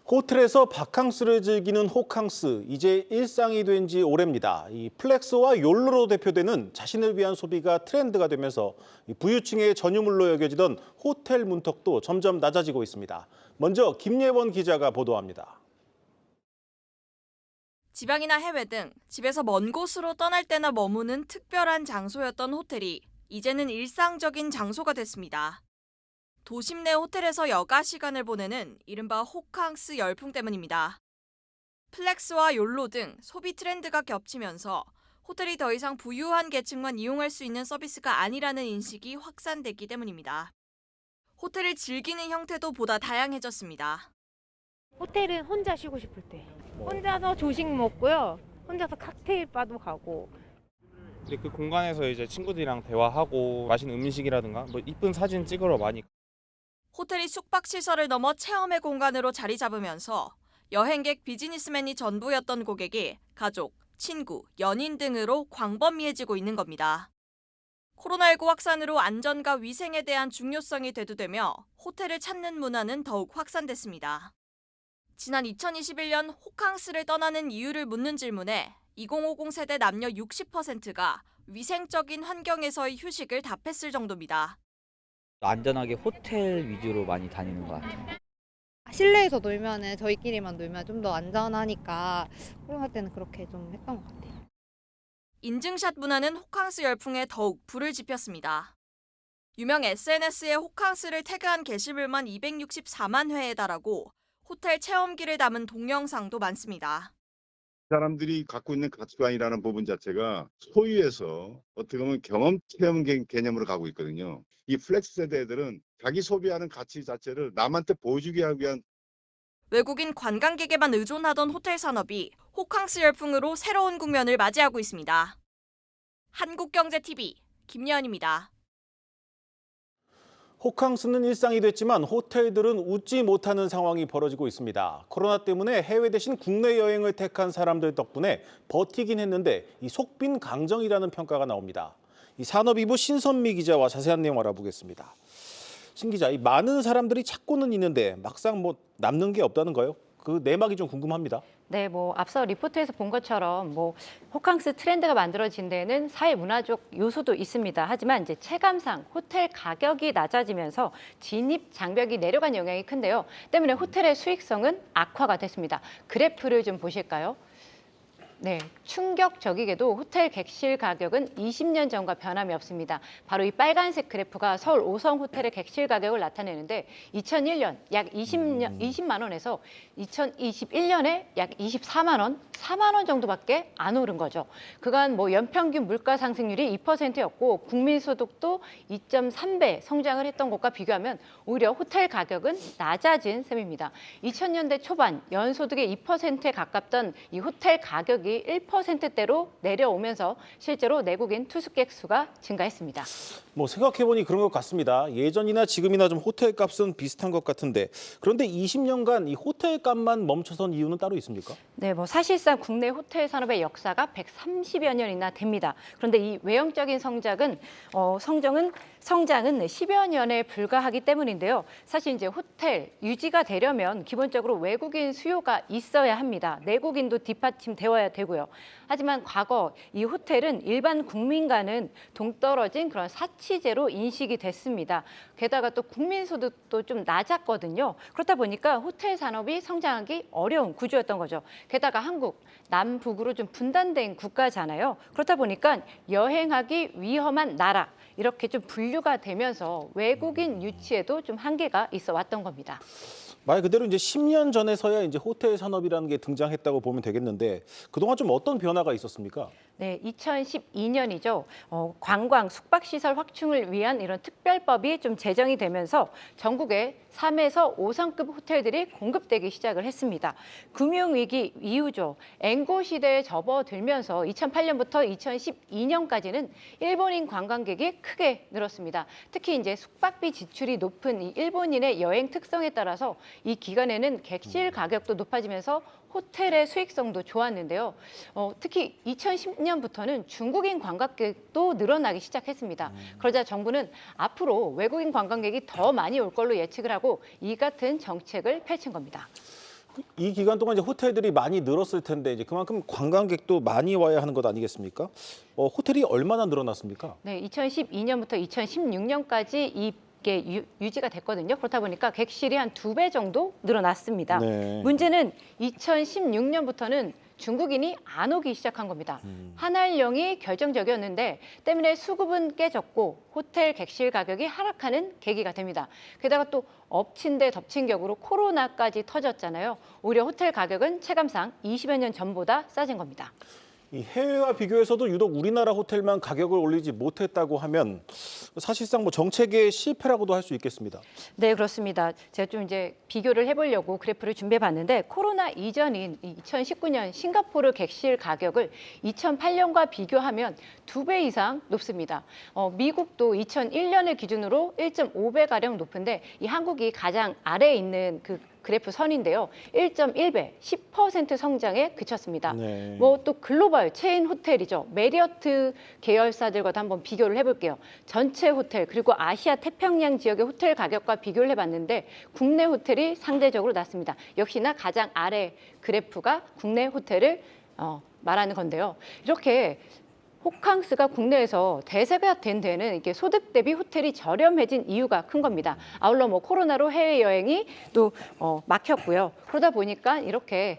호텔에서 바캉스를 즐기는 호캉스, 이제 일상이 된 지 오래입니다. 이 플렉스와 욜로로 대표되는 자신을 위한 소비가 트렌드가 되면서 부유층의 전유물로 여겨지던 호텔 문턱도 점점 낮아지고 있습니다. 먼저 김예원 기자가 보도합니다. 지방이나 해외 등 집에서 먼 곳으로 떠날 때나 머무는 특별한 장소였던 호텔이 이제는 일상적인 장소가 됐습니다. 도심 내 호텔에서 여가 시간을 보내는 이른바 호캉스 열풍 때문입니다. 플렉스와 욜로 등 소비 트렌드가 겹치면서 호텔이 더 이상 부유한 계층만 이용할 수 있는 서비스가 아니라는 인식이 확산됐기 때문입니다. 호텔을 즐기는 형태도 보다 다양해졌습니다. 호텔은 혼자 쉬고 싶을 때 혼자서 조식 먹고요. 혼자서 칵테일 바도 가고. 근데 그 공간에서 이제 친구들이랑 대화하고 맛있는 음식이라든가 뭐 이쁜 사진 찍으러 많이. 호텔이 숙박시설을 넘어 체험의 공간으로 자리 잡으면서 여행객 비즈니스맨이 전부였던 고객이 가족, 친구, 연인 등으로 광범위해지고 있는 겁니다. 코로나19 확산으로 안전과 위생에 대한 중요성이 대두되며 호텔을 찾는 문화는 더욱 확산됐습니다. 지난 2021년 호캉스를 떠나는 이유를 묻는 질문에 2050 세대 남녀 60%가 위생적인 환경에서의 휴식을 답했을 정도입니다. 안전하게 호텔 위주로 많이 다니는 것 같아요. 실내에서 놀면은 저희끼리만 놀면 좀 더 안전하니까 코로나 때는 그렇게 좀 했던 것 같아요. 인증샷 문화는 호캉스 열풍에 더욱 불을 지폈습니다. 유명 SNS에 호캉스를 태그한 게시물만 264만 회에 달하고 호텔 체험기를 담은 동영상도 많습니다. 사람들이 갖고 있는 가치관이라는 부분 자체가 소유해서 어떻게 보면 경험 체험 개념으로 가고 있거든요. 이 플렉스 세대들은 자기 소비하는 가치 자체를 남한테 보여주기 위한. 외국인 관광객에만 의존하던 호텔 산업이 호캉스 열풍으로 새로운 국면을 맞이하고 있습니다. 한국경제TV 김예원입니다. 호캉스는 일상이 됐지만 호텔들은 웃지 못하는 상황이 벌어지고 있습니다. 코로나 때문에 해외 대신 국내 여행을 택한 사람들 덕분에 버티긴 했는데 이 속빈 강정이라는 평가가 나옵니다. 이 산업이부 신선미 기자와 자세한 내용 알아보겠습니다. 신 기자, 이 많은 사람들이 찾고는 있는데 막상 남는 게 없다는가요? 그 내막이 좀 궁금합니다. 네, 앞서 리포트에서 본 것처럼 호캉스 트렌드가 만들어진 데는 사회 문화적 요소도 있습니다. 하지만 이제 체감상 호텔 가격이 낮아지면서 진입 장벽이 내려간 영향이 큰데요. 때문에 호텔의 수익성은 악화가 됐습니다. 그래프를 좀 보실까요? 네, 충격적이게도 호텔 객실 가격은 20년 전과 변함이 없습니다. 바로 이 빨간색 그래프가 서울 5성 호텔의 객실 가격을 나타내는데 2001년 약 20만 원에서 2021년에 약 24만 원, 4만 원 정도밖에 안 오른 거죠. 그간 연평균 물가 상승률이 2%였고 국민소득도 2.3배 성장을 했던 것과 비교하면 오히려 호텔 가격은 낮아진 셈입니다. 2000년대 초반 연소득의 2%에 가깝던 이 호텔 가격이 1%대로 내려오면서 실제로 내국인 투숙객 수가 증가했습니다. 생각해보니 그런 것 같습니다. 예전이나 지금이나 좀 호텔 값은 비슷한 것 같은데 그런데 20년간 이 호텔 값만 멈춰선 이유는 따로 있습니까? 네, 사실상 국내 호텔 산업의 역사가 130여 년이나 됩니다. 그런데 이 외형적인 성장은 10여 년에 불과하기 때문인데요. 사실 이제 호텔 유지가 되려면 기본적으로 외국인 수요가 있어야 합니다. 내국인도 뒷받침되어야 되고요. 하지만 과거 이 호텔은 일반 국민과는 동떨어진 그런 사치제로 인식이 됐습니다. 게다가 또 국민소득도 좀 낮았거든요. 그렇다 보니까 호텔 산업이 성장하기 어려운 구조였던 거죠. 게다가 한국, 남북으로 좀 분단된 국가잖아요. 그렇다 보니까 여행하기 위험한 나라, 이렇게 좀 분류가 되면서 외국인 유치에도 좀 한계가 있어 왔던 겁니다. 말 그대로 이제 10년 전에서야 이제 호텔 산업이라는 게 등장했다고 보면 되겠는데 그동안 좀 어떤 변화가 있었습니까? 네, 2012년이죠. 관광, 숙박시설 확충을 위한 이런 특별법이 좀 제정이 되면서 전국에 3에서 5성급 호텔들이 공급되기 시작을 했습니다. 금융위기 이후죠. 엔고 시대에 접어들면서 2008년부터 2012년까지는 일본인 관광객이 크게 늘었습니다. 특히 이제 숙박비 지출이 높은 이 일본인의 여행 특성에 따라서 이 기간에는 객실 가격도 높아지면서 호텔의 수익성도 좋았는데요. 특히 2010년부터는 중국인 관광객도 늘어나기 시작했습니다. 그러자 정부는 앞으로 외국인 관광객이 더 많이 올 걸로 예측을 하고 이 같은 정책을 펼친 겁니다. 이 기간 동안 이제 호텔들이 많이 늘었을 텐데 이제 그만큼 관광객도 많이 와야 하는 것 아니겠습니까? 호텔이 얼마나 늘어났습니까? 네, 2012년부터 2016년까지 이게 유지가 됐거든요. 그렇다 보니까 객실이 한 2배 정도 늘어났습니다. 네. 문제는 2016년부터는 중국인이 안 오기 시작한 겁니다. 한알령이 결정적이었는데 때문에 수급은 깨졌고 호텔 객실 가격이 하락하는 계기가 됩니다. 게다가 또 엎친 데 덮친 격으로 코로나까지 터졌잖아요. 오히려 호텔 가격은 체감상 20여 년 전보다 싸진 겁니다. 이 해외와 비교해서도 유독 우리나라 호텔만 가격을 올리지 못했다고 하면 사실상 뭐 정책의 실패라고도 할 수 있겠습니다. 네, 그렇습니다. 제가 좀 이제 비교를 해보려고 그래프를 준비해봤는데 코로나 이전인 2019년 싱가포르 객실 가격을 2008년과 비교하면 2배 이상 높습니다. 미국도 2001년을 기준으로 1.5배가량 높은데 이 한국이 가장 아래에 있는 그 그래프 선인데요. 1.1배, 10% 성장에 그쳤습니다. 네. 뭐 또 글로벌 체인 호텔이죠. 메리어트 계열사들과도 한번 비교를 해볼게요. 전체 호텔 그리고 아시아 태평양 지역의 호텔 가격과 비교를 해봤는데 국내 호텔이 상대적으로 낮습니다. 역시나 가장 아래 그래프가 국내 호텔을 말하는 건데요. 이렇게 호캉스가 국내에서 대세가 된 데는 이게 소득 대비 호텔이 저렴해진 이유가 큰 겁니다. 아울러 뭐 코로나로 해외 여행이 또 막혔고요. 그러다 보니까 이렇게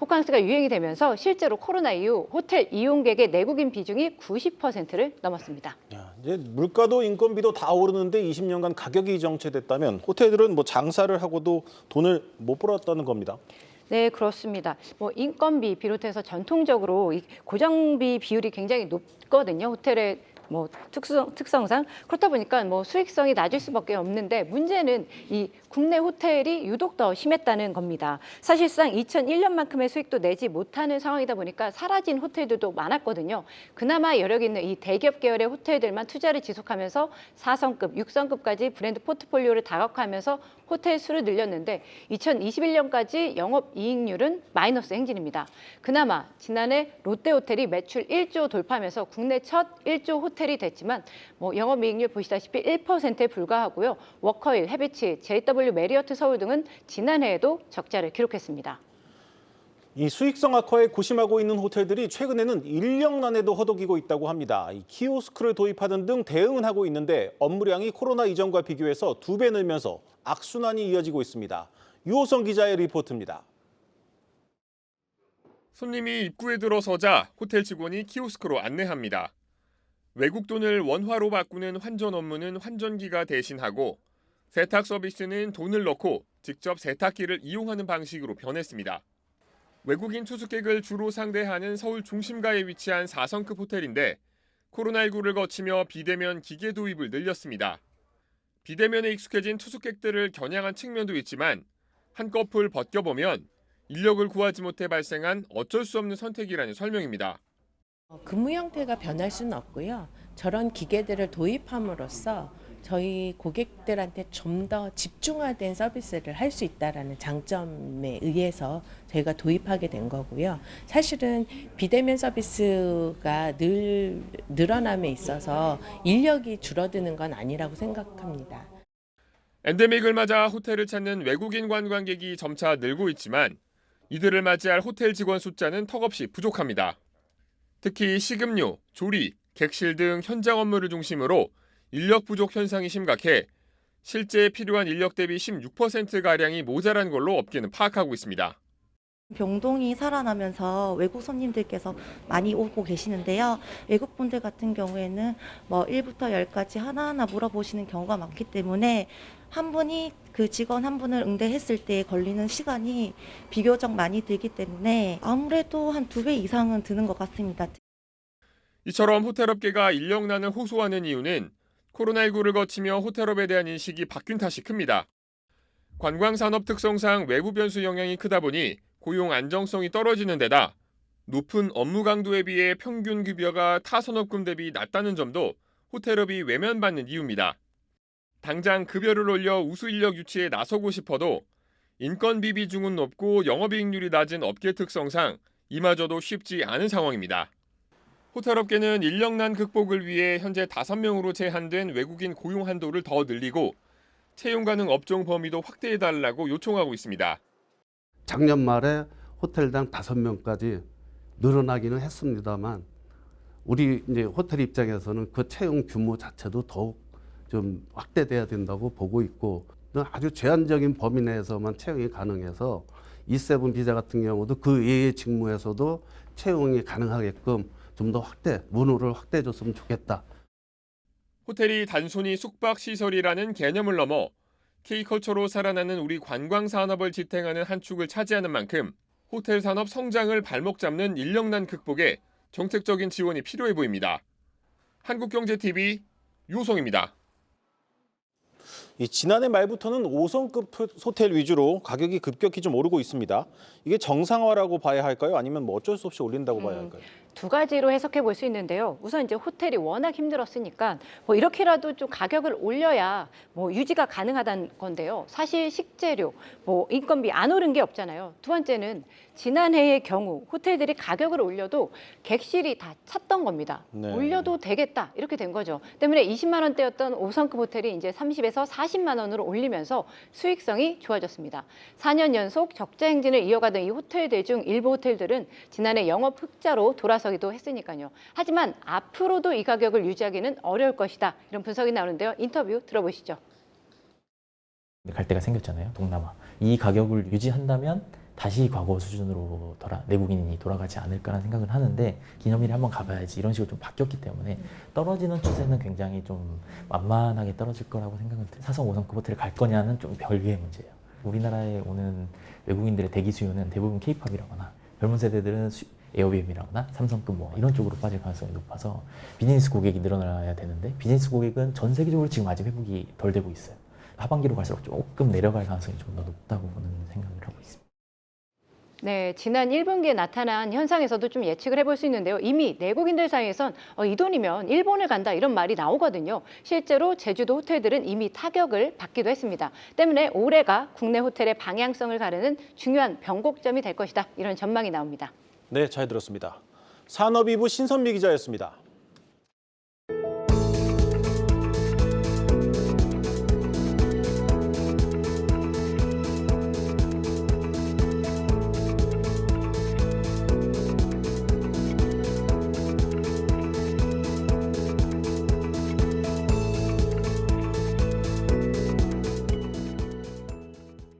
호캉스가 유행이 되면서 실제로 코로나 이후 호텔 이용객의 내국인 비중이 90%를 넘었습니다. 야, 이제 물가도 인건비도 다 오르는데 20년간 가격이 정체됐다면 호텔들은 뭐 장사를 하고도 돈을 못 벌었다는 겁니다. 네, 그렇습니다. 뭐 인건비 비롯해서 전통적으로 이 고정비 비율이 굉장히 높거든요. 호텔의 뭐 특성상 그렇다 보니까 뭐 수익성이 낮을 수밖에 없는데 문제는 이 국내 호텔이 유독 더 심했다는 겁니다. 사실상 2001년만큼의 수익도 내지 못하는 상황이다 보니까 사라진 호텔들도 많았거든요. 그나마 여력 있는 이 대기업 계열의 호텔들만 투자를 지속하면서 4성급, 6성급까지 브랜드 포트폴리오를 다각화하면서 호텔 수를 늘렸는데 2021년까지 영업이익률은 마이너스 행진입니다. 그나마 지난해 롯데호텔이 매출 1조 돌파하면서 국내 첫 1조 호텔이 됐지만 뭐 영업이익률 보시다시피 1%에 불과하고요. 워커힐, 해비치, JW 메리어트 서울 등은 지난해에도 적자를 기록했습니다. 이 수익성 악화에 고심하고 있는 호텔들이 최근에는 인력난에도 허덕이고 있다고 합니다. 이 키오스크를 도입하는 등 대응은 하고 있는데 업무량이 코로나 이전과 비교해서 2배 늘면서 악순환이 이어지고 있습니다. 유호성 기자의 리포트입니다. 손님이 입구에 들어서자 호텔 직원이 키오스크로 안내합니다. 외국 돈을 원화로 바꾸는 환전 업무는 환전기가 대신하고 세탁 서비스는 돈을 넣고 직접 세탁기를 이용하는 방식으로 변했습니다. 외국인 투숙객을 주로 상대하는 서울 중심가에 위치한 4성급 호텔인데 코로나19를 거치며 비대면 기계 도입을 늘렸습니다. 비대면에 익숙해진 투숙객들을 겨냥한 측면도 있지만 한꺼풀 벗겨보면 인력을 구하지 못해 발생한 어쩔 수 없는 선택이라는 설명입니다. 근무 형태가 변할 수는 없고요. 저런 기계들을 도입함으로써 저희 고객들한테 좀 더 집중화된 서비스를 할 수 있다는 장점에 의해서 저희가 도입하게 된 거고요. 사실은 비대면 서비스가 늘어남에 있어서 인력이 줄어드는 건 아니라고 생각합니다. 엔데믹을 맞아 호텔을 찾는 외국인 관광객이 점차 늘고 있지만 이들을 맞이할 호텔 직원 숫자는 턱없이 부족합니다. 특히 식음료, 조리, 객실 등 현장 업무를 중심으로 인력 부족 현상이 심각해 실제 필요한 인력 대비 16%가량이 모자란 걸로 업계는 파악하고 있습니다. 병동이 살아나면서 외국 손님들께서 많이 오고 계시는데요. 외국 분들 같은 경우에는 뭐 1부터 10까지 하나하나 물어보시는 경우가 많기 때문에 한 분이 그 직원 한 분을 응대했을 때 걸리는 시간이 비교적 많이 들기 때문에 아무래도 한 2배 이상은 드는 것 같습니다. 이처럼 호텔업계가 인력난을 호소하는 이유는 코로나19를 거치며 호텔업에 대한 인식이 바뀐 탓이 큽니다. 관광산업 특성상 외부 변수 영향이 크다 보니 고용 안정성이 떨어지는 데다 높은 업무 강도에 비해 평균 급여가 타 산업군 대비 낮다는 점도 호텔업이 외면받는 이유입니다. 당장 급여를 올려 우수 인력 유치에 나서고 싶어도 인건비 비중은 높고 영업이익률이 낮은 업계 특성상 이마저도 쉽지 않은 상황입니다. 호텔업계는 인력난 극복을 위해 현재 5명으로 제한된 외국인 고용 한도를 더 늘리고 채용 가능 업종 범위도 확대해달라고 요청하고 있습니다. 작년 말에 호텔당 5명까지 늘어나기는 했습니다만 우리 이제 호텔 입장에서는 그 채용 규모 자체도 더욱 좀 확대돼야 된다고 보고 있고 아주 제한적인 범위 내에서만 채용이 가능해서 E7 비자 같은 경우도 그 외의 직무에서도 채용이 가능하게끔 좀 더 문호를 확대해 줬으면 좋겠다. 호텔이 단순히 숙박시설이라는 개념을 넘어 K컬처로 살아나는 우리 관광산업을 지탱하는 한 축을 차지하는 만큼 호텔 산업 성장을 발목 잡는 인력난 극복에 정책적인 지원이 필요해 보입니다. 한국경제TV 유송입니다. 지난해 말부터는 5성급 호텔 위주로 가격이 급격히 좀 오르고 있습니다. 이게 정상화라고 봐야 할까요? 아니면 뭐 어쩔 수 없이 올린다고 봐야 할까요? 두 가지로 해석해 볼 수 있는데요. 우선 이제 호텔이 워낙 힘들었으니까 뭐 이렇게라도 좀 가격을 올려야 뭐 유지가 가능하다는 건데요. 사실 식재료, 뭐 인건비 안 오른 게 없잖아요. 두 번째는 지난해의 경우 호텔들이 가격을 올려도 객실이 다 찼던 겁니다. 네. 올려도 되겠다 이렇게 된 거죠. 때문에 20만 원대였던 5성급 호텔이 이제 30에서 40만 원으로 올리면서 수익성이 좋아졌습니다. 4년 연속 적자 행진을 이어가던 이 호텔들 중 일부 호텔들은 지난해 영업 흑자로 돌아서기도 했으니까요. 하지만 앞으로도 이 가격을 유지하기는 어려울 것이다. 이런 분석이 나오는데요. 인터뷰 들어보시죠. 갈 데가 생겼잖아요. 동남아. 이 가격을 유지한다면 다시 과거 수준으로 내국인이 돌아가지 않을까라는 생각을 하는데 기념일에 한번 가봐야지 이런 식으로 좀 바뀌었기 때문에 떨어지는 추세는 굉장히 좀 만만하게 떨어질 거라고 생각을 4성 5성급 호텔을 갈 거냐는 좀 별개의 문제예요. 우리나라에 오는 외국인들의 대기 수요는 대부분 K-팝이라거나 젊은 세대들은 에어비앤비라거나 3성급 뭐 이런 쪽으로 빠질 가능성이 높아서 비즈니스 고객이 늘어나야 되는데 비즈니스 고객은 전 세계적으로 지금 아직 회복이 덜 되고 있어요. 하반기로 갈수록 조금 내려갈 가능성이 좀 더 높다고 보는 생각을 하고 있습니다. 네, 지난 1분기에 나타난 현상에서도 좀 예측을 해볼 수 있는데요. 이미 내국인들 사이에선 이 돈이면 일본을 간다 이런 말이 나오거든요. 실제로 제주도 호텔들은 이미 타격을 받기도 했습니다. 때문에 올해가 국내 호텔의 방향성을 가르는 중요한 변곡점이 될 것이다. 이런 전망이 나옵니다. 네, 잘 들었습니다. 산업이부 신선미 기자였습니다.